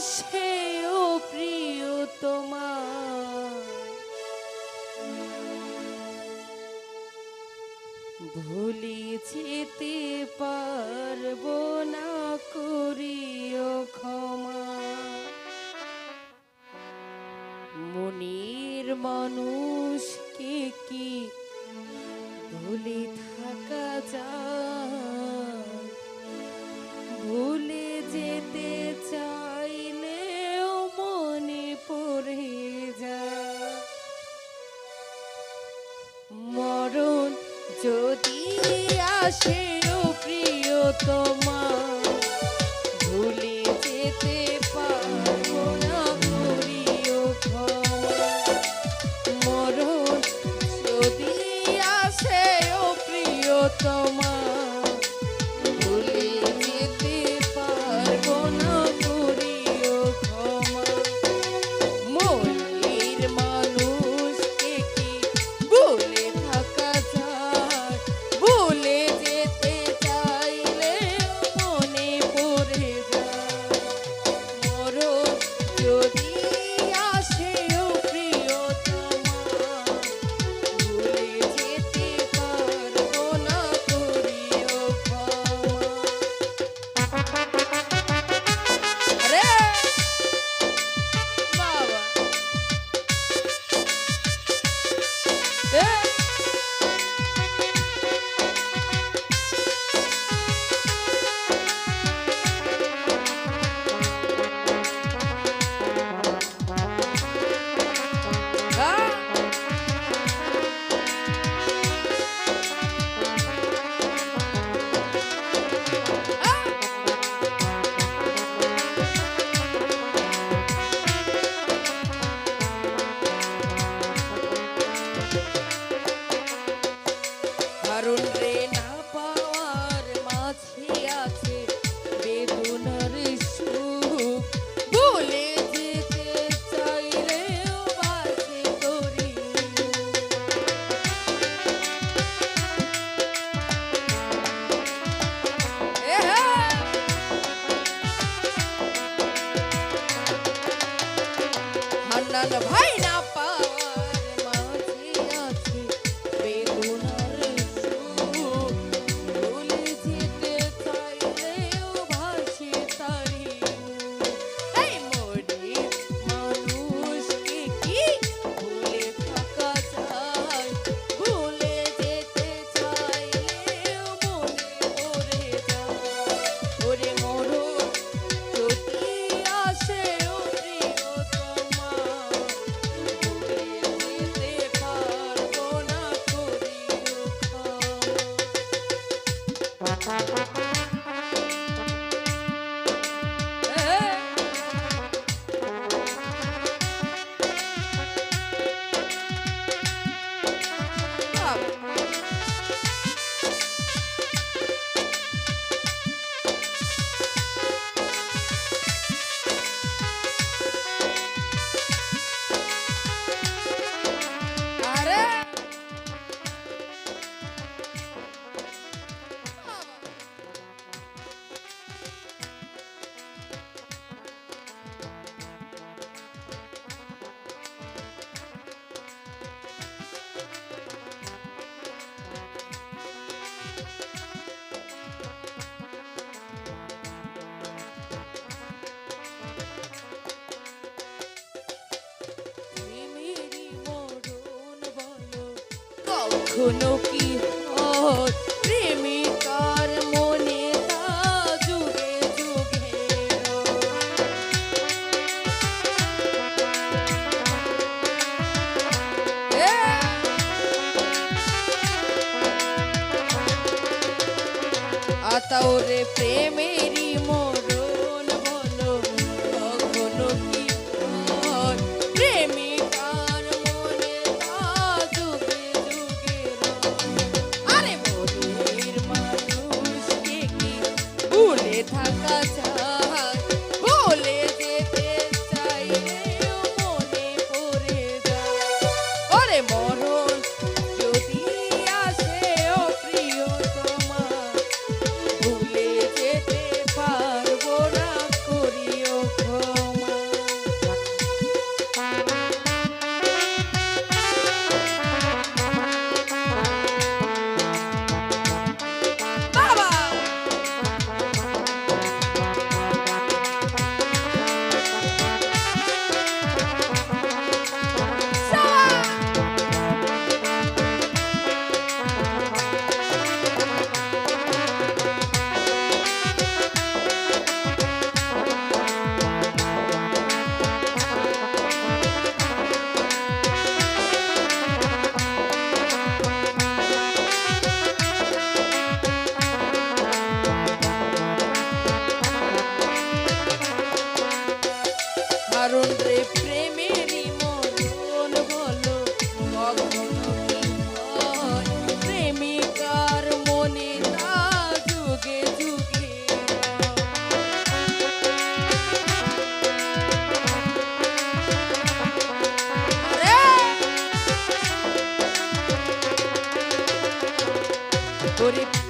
আসে ও প্রিয়তমা, ভুলে যেতে পারবো না, করিও ক্ষমা। মনের মানুষকে কি ভুলে থাকা যায়? ভুলে যেতে চাইলেও মনে পড়ে যায়। মরণ যদি আসে ও প্রিয়তমা, ভুলে যেতে পারবো না, করিও ক্ষমা। মরণ যদি আসে ও প্রিয়তমা, ভুলে যেতে পারবো না, করিও ক্ষমা। মনের মানুষকে কি ভুলে থাকা যায়? ভুলে যেতে চাইলে মনে পড়ে যায়। মরণ যদি আসে ও প্রিয়তমা, ভুলে যেতে পারবো না, করিও ক্ষমা। আরে বাবা, কারণ রে না পাওয়ার মাঝে আছে বেদনার সুখ। ভুলে যেতে চাইলেও বাসে করি। হান্নান ভাই না পাওয়ার মাঝে আছে বেদনার সুখ। ভুলে যেতে চাইলেও ভাসে তারি মুখ। এই মনের মানুষকে কি ভুলে থাকা যায়? ভুলে যেতে চাইলেও মনে পড়ে যায়। ওরে মরণ যদি আসে ও প্রিয়তমা, ভুলে যেতে পারবো না, করিও ক্ষমা। আরে প্রেমেরই মরণ বলো কখনো কি হয়? প্রেমিকার মনে তা যুগে যুগে আতাওরে প্রেমেরই মরণ বলো কখনো কি হয়? প্রেমিকার মনে তা যুগে যুগে আরে মনের মানুষকে কি ভুলে থাকা যায়? ভুলে যেতে চাইলেও মনে পড়ে যায়। ওরে মরণ যদি আসে ও প্রিয়তমা, ভুলে যেতে পার ওরে